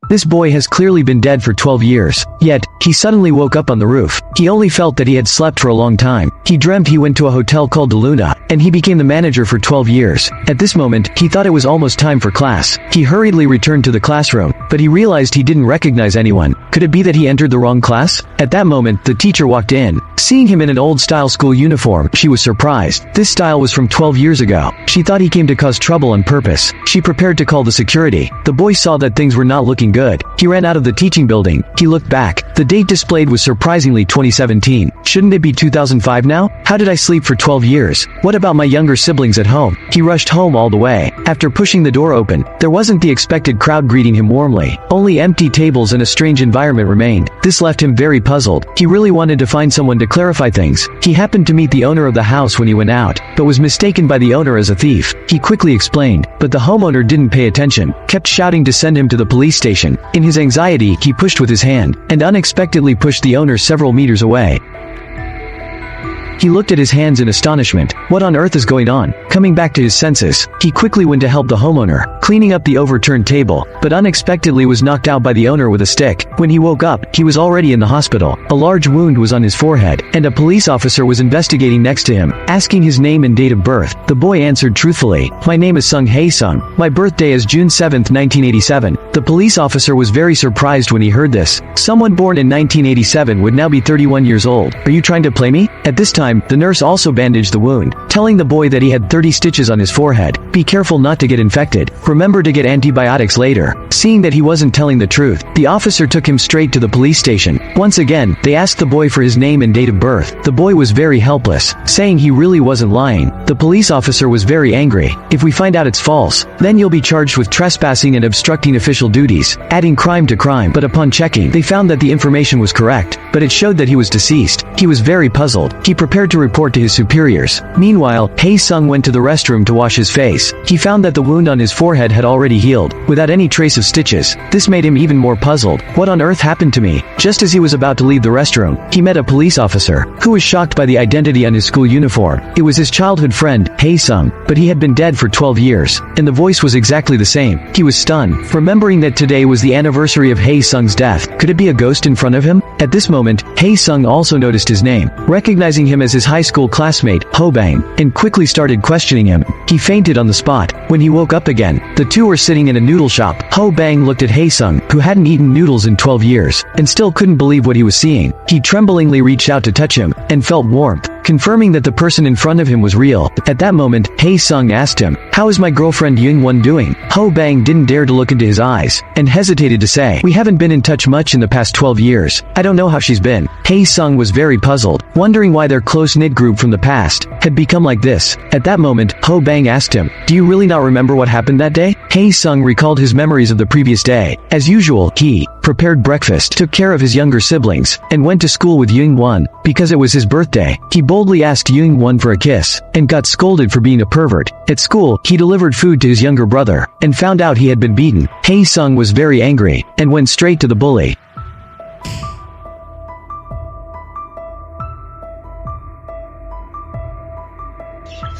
This boy has clearly been dead for 12 years. Yet, he suddenly woke up on the roof. He only felt that he had slept for a long time. He dreamt he went to a hotel called De Luna, and he became the manager for 12 years. At this moment, he thought it was almost time for class. He hurriedly returned to the classroom, but he realized he didn't recognize anyone. Could it be that he entered the wrong class? At that moment, the teacher walked in. Seeing him in an old-style school uniform, she was surprised. This style was from 12 years ago. She thought he came to cause trouble on purpose. She prepared to call the security. The boy saw that things were not looking good. He ran out of the teaching building. He looked back. The date displayed was surprisingly 2017. Shouldn't it be 2005 now? How did I sleep for 12 years? What about my younger siblings at home? He rushed home all the way. After pushing the door open, there wasn't the expected crowd greeting him warmly. Only empty tables and a strange environment remained. This left him very puzzled. He really wanted to find someone to clarify things. He happened to meet the owner of the house when he went out, but was mistaken by the owner as a thief. He quickly explained, but the homeowner didn't pay attention, kept shouting to send him to the police station. In his anxiety, he pushed with his hand, and unexpectedly pushed the owner several meters away. He looked at his hands in astonishment. What on earth is going on? Coming back to his senses, he quickly went to help the homeowner, cleaning up the overturned table, but unexpectedly was knocked out by the owner with a stick. When he woke up, he was already in the hospital. A large wound was on his forehead, and a police officer was investigating next to him, asking his name and date of birth. The boy answered truthfully, "My name is Sung Hae Sung. My birthday is June 7, 1987. The police officer was very surprised when he heard this. Someone born in 1987 would now be 31 years old. Are you trying to play me? At this time, the nurse also bandaged the wound, telling the boy that he had 30 stitches on his forehead. Be careful not to get infected. Remember to get antibiotics later. Seeing that he wasn't telling the truth, the officer took him straight to the police station. Once again, they asked the boy for his name and date of birth. The boy was very helpless, saying he really wasn't lying. The police officer was very angry. If we find out it's false, then you'll be charged with trespassing and obstructing official duties, adding crime to crime. But upon checking, they found that the information was correct, but it showed that he was deceased. He was very puzzled. He prepared to report to his superiors. Meanwhile, Hae Sung went to the restroom to wash his face. He found that the wound on his forehead had already healed, without any trace of stitches. This made him even more puzzled. What on earth happened to me? Just as he was about to leave the restroom, he met a police officer, who was shocked by the identity on his school uniform. It was his childhood friend, Hae Sung, but he had been dead for 12 years, and the voice was exactly the same. He was stunned, remembering that today was the anniversary of Hae Sung's death. Could it be a ghost in front of him? At this moment, Hae Sung also noticed his name, recognizing him as his high school classmate, Ho Bang, and quickly started questioning him. He fainted on the spot. When he woke up again, the two were sitting in a noodle shop. Ho Bang looked at Hae Sung, who hadn't eaten noodles in 12 years, and still couldn't believe what he was seeing. He tremblingly reached out to touch him, and felt warmth, confirming that the person in front of him was real. At that moment, Hae Sung asked him, "How is my girlfriend Young-won doing?" Ho Bang didn't dare to look into his eyes, and hesitated to say, "We haven't been in touch much in the past 12 years. I don't know how she's been." Hae Sung was very puzzled, wondering why their close-knit group from the past had become like this. At that moment, Ho Bang asked him, "Do you really not remember what happened that day?" Hae Sung recalled his memories of the previous day. As usual, he prepared breakfast, took care of his younger siblings, and went to school with Young-won. Because it was his birthday, he boldly asked Young-won for a kiss, and got scolded for being a pervert. At school, he delivered food to his younger brother, and found out he had been beaten. Hae Sung was very angry, and went straight to the bully.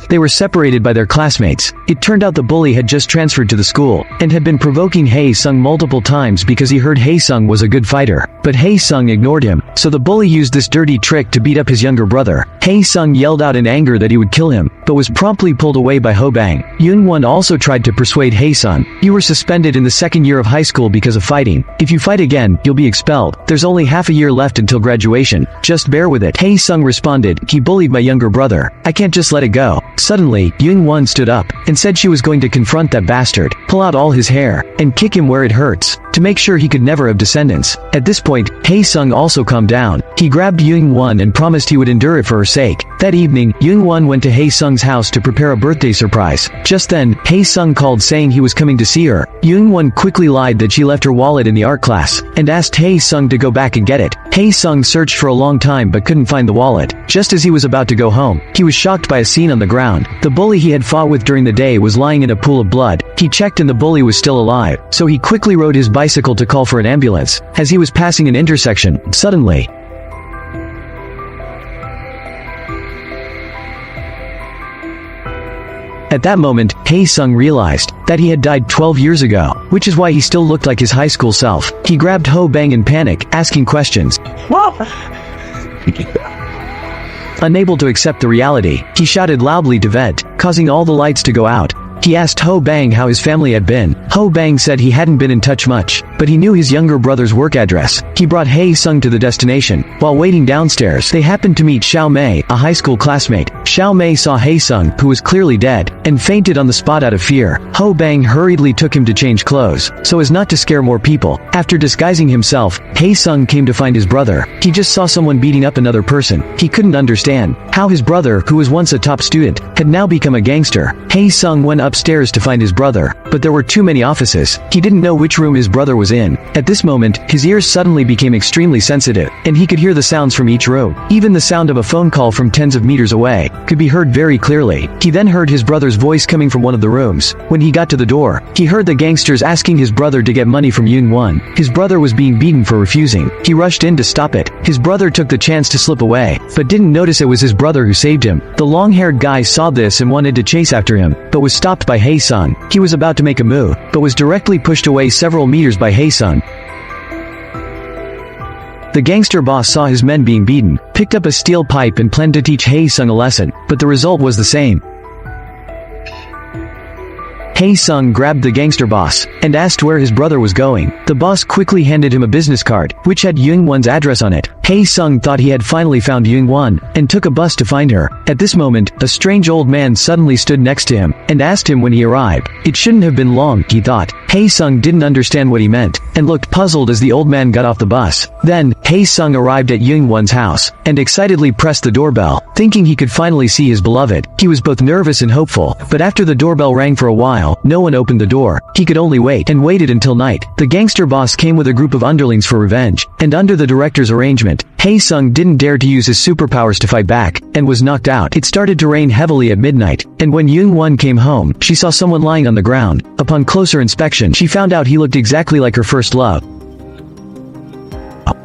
They were separated by their classmates. It turned out the bully had just transferred to the school, and had been provoking Hae Sung multiple times because he heard Hae Sung was a good fighter. But Hae Sung ignored him, so the bully used this dirty trick to beat up his younger brother. Hae Sung yelled out in anger that he would kill him, but was promptly pulled away by Ho Bang. Young-won also tried to persuade Hae Sung, "You were suspended in the second year of high school because of fighting. If you fight again, you'll be expelled. There's only half a year left until graduation. Just bear with it." Hae Sung responded, "He bullied my younger brother. I can't just let it go." Suddenly, Young-won stood up, and said she was going to confront that bastard, pull out all his hair, and kick him where it hurts, to make sure he could never have descendants. At this point, Hae Sung also calmed down. He grabbed Young-won and promised he would endure it for her sake. That evening, Young-won went to Hae Sung's house to prepare a birthday surprise. Just then, Hae Sung called saying he was coming to see her. Young-won quickly lied that she left her wallet in the art class, and asked Hae Sung to go back and get it. Hae Sung searched for a long time but couldn't find the wallet. Just as he was about to go home, he was shocked by a scene on the ground. The bully he had fought with during the day was lying in a pool of blood. He checked and the bully was still alive, so he quickly rode his bicycle to call for an ambulance. As he was passing an intersection, suddenly, At that moment, Hae-sung realized that he had died 12 years ago, which is why he still looked like his high school self. He grabbed Ho-bang in panic, asking questions. Unable to accept the reality, he shouted loudly to vent, causing all the lights to go out. He asked Ho-bang how his family had been. Ho-bang said he hadn't been in touch much, but he knew his younger brother's work address. He brought Hae-sung to the destination. While waiting downstairs, they happened to meet Xiao Mei, a high school classmate. Xiao Mei saw Hae-sung, who was clearly dead, and fainted on the spot out of fear. Ho-bang hurriedly took him to change clothes, so as not to scare more people. After disguising himself, Hae-sung came to find his brother. He just saw someone beating up another person. He couldn't understand how his brother, who was once a top student, had now become a gangster. Hae-sung went upstairs to find his brother, but there were too many offices. He didn't know which room his brother was in. At this moment, his ears suddenly became extremely sensitive, and he could hear the sounds from each room. Even the sound of a phone call from tens of meters away could be heard very clearly. He then heard his brother's voice coming from one of the rooms. When he got to the door, he heard the gangsters asking his brother to get money from Yoon-won. His brother was being beaten for refusing. He rushed in to stop it. His brother took the chance to slip away, but didn't notice it was his brother who saved him. The long-haired guy saw this and wanted to chase after him, but was stopped by Hae-sung. He was about to make a move, but was directly pushed away several meters by Hae-sung. The gangster boss saw his men being beaten, picked up a steel pipe and planned to teach Hae-sung a lesson, but the result was the same. Hae-sung grabbed the gangster boss and asked where his brother was going. The boss quickly handed him a business card, which had Yoon-won's address on it. Hae-sung thought he had finally found Yoon-won, and took a bus to find her. At this moment, a strange old man suddenly stood next to him, and asked him when he arrived. It shouldn't have been long, he thought. Hae-sung didn't understand what he meant, and looked puzzled as the old man got off the bus. Then, Hae-sung arrived at Yoon-won's house, and excitedly pressed the doorbell, thinking he could finally see his beloved. He was both nervous and hopeful, but after the doorbell rang for a while, no one opened the door. He could only wait, and waited until night. The gangster boss came with a group of underlings for revenge, and under the director's arrangement, Hae-sung didn't dare to use his superpowers to fight back, and was knocked out. It started to rain heavily at midnight, and when Yoon-won came home, she saw someone lying on the ground. Upon closer inspection, she found out he looked exactly like her first love.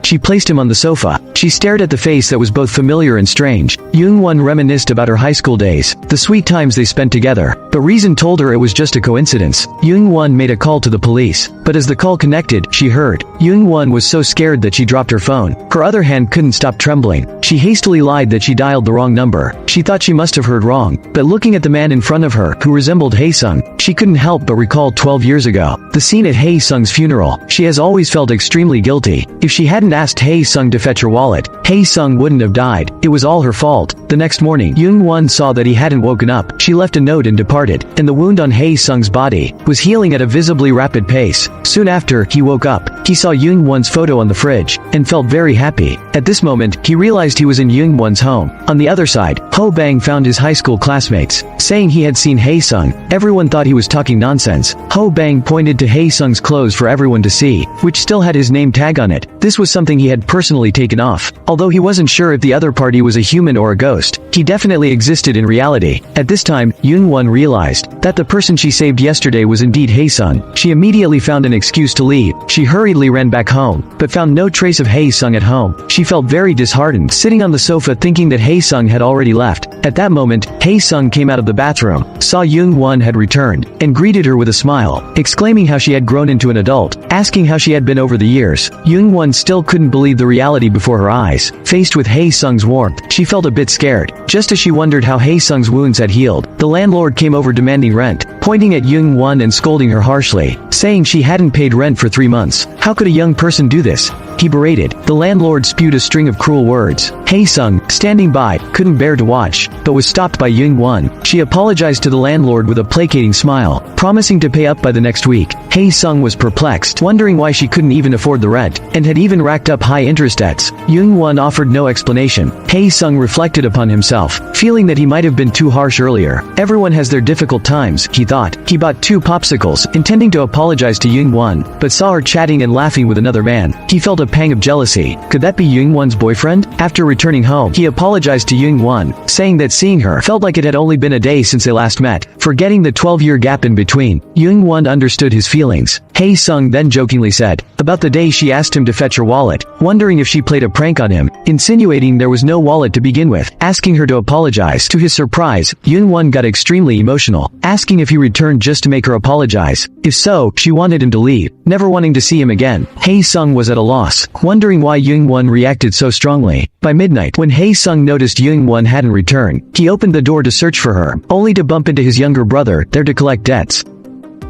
She placed him on the sofa. She stared at the face that was both familiar and strange. Yoon-won reminisced about her high school days, the sweet times they spent together, but reason told her it was just a coincidence. Yoon-won made a call to the police, but as the call connected, she heard. Yoon-won was so scared that she dropped her phone. Her other hand couldn't stop trembling. She hastily lied that she dialed the wrong number. She thought she must have heard wrong, but looking at the man in front of her, who resembled Hae-sung, she couldn't help but recall 12 years ago, the scene at Hae-sung's funeral. She has always felt extremely guilty. If she hadn't asked Hae-sung to fetch her wallet, Hae-sung wouldn't have died. It was all her fault. The next morning, Yoon-won saw that he hadn't woken up. She left a note and departed, and the wound on Hae-sung's body was healing at a visibly rapid pace. Soon after, he woke up. He saw Yoon-won's photo on the fridge, and felt very happy. At this moment, he realized he was in Yoon-won's home. On the other side, Ho-bang found his high school classmates, saying he had seen Hae-sung. Everyone thought he was talking nonsense. Ho-bang pointed to Hae-sung's clothes for everyone to see, which still had his name tag on it. This was something he had personally taken off. Although he wasn't sure if the other party was a human or a ghost, he definitely existed in reality. At this time, Yoon-won realized that the person she saved yesterday was indeed Hae-sung. She immediately found an excuse to leave. She hurriedly ran back home, but found no trace of Hae-sung at home. She felt very disheartened, sitting on the sofa thinking that Hae-sung had already left. At that moment, Hae-sung came out of the bathroom, saw Yoon-won had returned, and greeted her with a smile, exclaiming how she had grown into an adult, asking how she had been over the years. Yoon-won still couldn't believe the reality before her eyes. Faced with Hae-sung's warmth, she felt a bit scared. Just as she wondered how Hae-sung's wounds had healed, the landlord came over demanding rent, pointing at Yoon-won and scolding her harshly, saying she hadn't paid rent for 3 months. How could a young person do this? He berated. The landlord spewed a string of cruel words. Hae-sung, standing by, couldn't bear to watch, but was stopped by Yoon-won. She apologized to the landlord with a placating smile, promising to pay up by the next week. Hae-sung was perplexed, wondering why she couldn't even afford the rent, and had even racked up high interest debts. Yoon-won offered no explanation. Hae-sung reflected upon himself, feeling that he might have been too harsh earlier. Everyone has their difficult times, he thought. He bought 2 popsicles, intending to apologize to Yoon-won, but saw her chatting and laughing with another man. He felt a pang of jealousy. Could that be Young-won's boyfriend? After returning home, he apologized to Young-won, saying that seeing her felt like it had only been a day since they last met. Forgetting the 12-year gap in between, Young-won understood his feelings. Hae-sung then jokingly said about the day she asked him to fetch her wallet, wondering if she played a prank on him, insinuating there was no wallet to begin with, asking her to apologize. To his surprise, Young-won got extremely emotional, asking if he returned just to make her apologize. If so, she wanted him to leave, never wanting to see him again. Hae-sung was at a loss, wondering why Young-won reacted so strongly. By midnight, when Hae-sung noticed Young-won hadn't returned, he opened the door to search for her, only to bump into his younger brother, there to collect debts.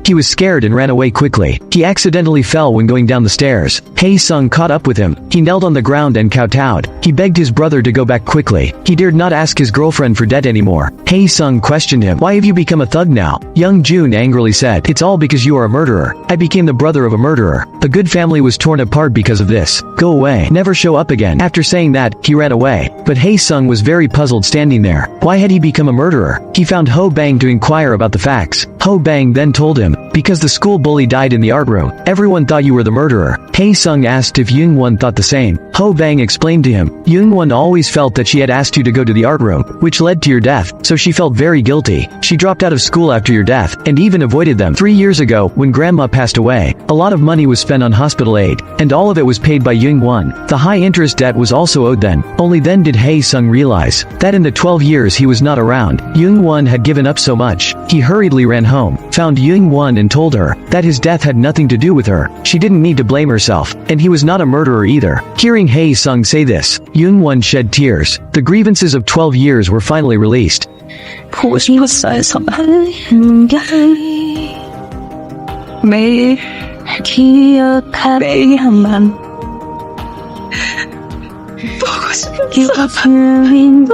He was scared and ran away quickly. He accidentally fell when going down the stairs. Hae-sung caught up with him. He knelt on the ground and kowtowed. He begged his brother to go back quickly. He dared not ask his girlfriend for debt anymore. Hae-sung questioned him. Why have you become a thug now? Young-jun angrily said, it's all because you are a murderer. I became the brother of a murderer. The good family was torn apart because of this. Go away. Never show up again. After saying that, he ran away. But Hae-sung was very puzzled standing there. Why had he become a murderer? He found Ho Bang to inquire about the facts. Ho Bang then told him, because the school bully died in the art room, everyone thought you were the murderer. Hae-sung asked if Young-won thought the same. Ho Bang explained to him, Young-won always felt that she had asked you to go to the art room, which led to your death, so she felt very guilty. She dropped out of school after your death, and even avoided them. 3 years ago, when grandma passed away, a lot of money was spent on hospital aid, and all of it was paid by Young-won. The high-interest debt was also owed then. Only then did Hae-sung realize that in the 12 years he was not around, Young-won had given up so much. He hurriedly ran home, found Young-won and told her that his death had nothing to do with her. She didn't need to blame herself, and he was not a murderer either. Hearing Hae-sung say this, Young-won shed tears. The grievances of 12 years were finally released. 보고 싶었어서 매일 기억하래야만 보고 싶은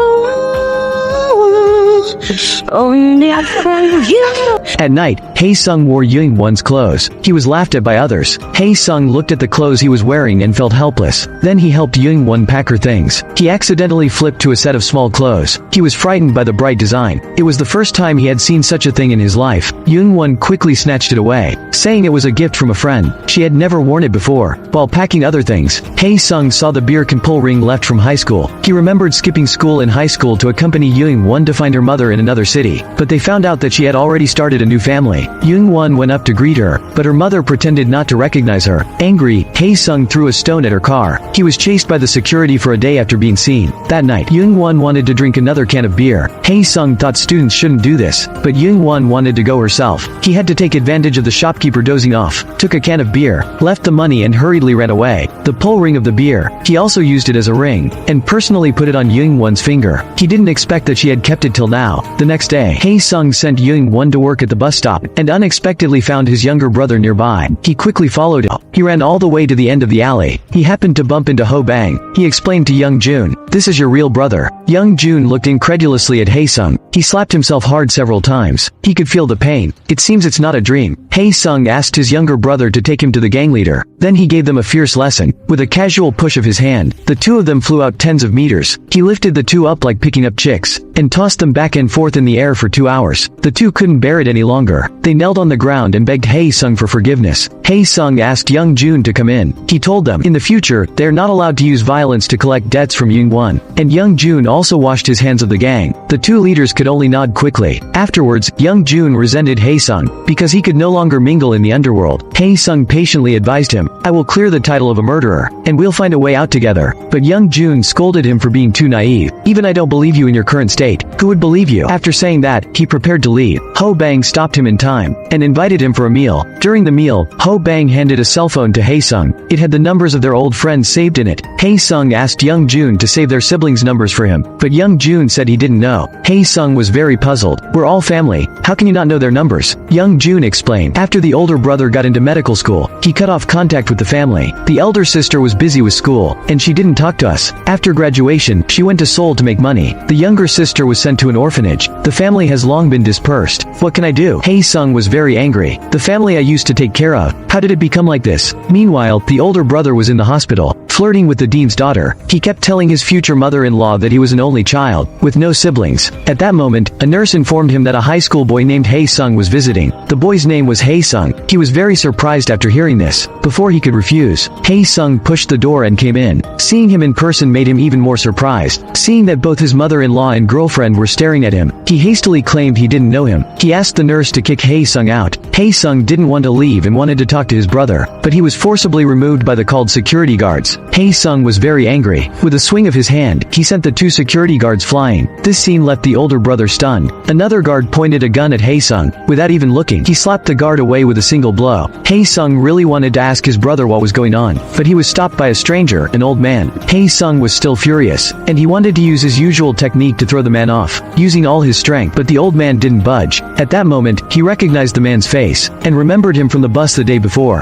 At night, Hae-sung wore Young-won's clothes. He was laughed at by others. Hae-sung looked at the clothes he was wearing and felt helpless. Then he helped Young-won pack her things. He accidentally flipped to a set of small clothes. He was frightened by the bright design. It was the first time he had seen such a thing in his life. Young-won quickly snatched it away, saying it was a gift from a friend. She had never worn it before. While packing other things, Hae-sung saw the beer can pull ring left from high school. He remembered skipping school in high school to accompany Young-won to find her mother in another city, but they found out that she had already started a new family. Young-won went up to greet her, but her mother pretended not to recognize her. Angry, Hae-sung threw a stone at her car. He was chased by the security for a day after being seen. That night, Young-won wanted to drink another can of beer. Hae-sung thought students shouldn't do this, but Young-won wanted to go herself. He had to take advantage of the shopkeeper dozing off, took a can of beer, left the money and hurriedly ran away. The pull ring of the beer, he also used it as a ring, and personally put it on Young-won's finger. He didn't expect that she had kept it till now. The next day, Hae-sung sent Young-won to work at the bus stop, and unexpectedly found his younger brother nearby. He quickly followed him. He ran all the way to the end of the alley. He happened to bump into Ho Bang. He explained to Young-jun, this is your real brother. Young-jun looked incredulously at Hae-sung. He slapped himself hard several times. He could feel the pain. It seems it's not a dream. Hae-sung asked his younger brother to take him to the gang leader. Then he gave them a fierce lesson. With a casual push of his hand, the two of them flew out tens of meters. He lifted the two up like picking up chicks, and tossed them back and forth in the air for 2 hours. The two couldn't bear it any longer. They knelt on the ground and begged Hae-sung for forgiveness. Hae-sung asked Young-jun to come in. He told them, in the future, they are not allowed to use violence to collect debts from Young-won. And Young-jun also washed his hands of the gang. The two leaders could only nod quickly. Afterwards, Young-jun resented Hae-sung, because he could no longer mingle in the underworld. Hae-sung patiently advised him, I will clear the title of a murderer, and we'll find a way out together. But Young-jun scolded him for being too naive. Even I don't believe you in your current state. Who would believe you? After saying that, he prepared to leave. Ho Bang stopped him in time, and invited him for a meal. During the meal, Ho Bang handed a cell phone to Hae-sung. It had the numbers of their old friends saved in it. Hae-sung asked Young-jun to save their siblings' numbers for him, but Young-jun said he didn't know. Hae-sung was very puzzled. We're all family. How can you not know their numbers? Young-jun explained. After the older brother got into medical school, he cut off contact with the family. The elder sister was busy with school, and she didn't talk to us. After graduation, she went to Seoul to make money. The younger sister was sent to an orphanage. The family has long been dispersed. What can I do? Hae-sung was very angry. The family I used to take care of. How did it become like this? Meanwhile, the older brother was in the hospital. flirting with the dean's daughter. He kept telling his future mother-in-law that he was an only child, with no siblings. At that moment, a nurse informed him that a high school boy named Hae-sung was visiting. The boy's name was Hae-sung. He was very surprised after hearing this. Before he could refuse, Hae-sung pushed the door and came in. Seeing him in person made him even more surprised. Seeing that both his mother-in-law and girlfriend were staring at him, he hastily claimed he didn't know him. He asked the nurse to kick Hae-sung out. Hae-sung didn't want to leave and wanted to talk to his brother, but he was forcibly removed by the called security guards. Hae-sung was very angry. With a swing of his hand, he sent the 2 security guards flying. This scene left the older brother stunned. Another guard pointed a gun at Hae-sung. Without even looking, he slapped the guard away with a single blow. Hae-sung really wanted to ask his brother what was going on, but he was stopped by a stranger, an old man. Hae-sung was still furious, and he wanted to use his usual technique to throw the man off, using all his strength, but the old man didn't budge. At that moment, he recognized the man's face, and remembered him from the bus the day before.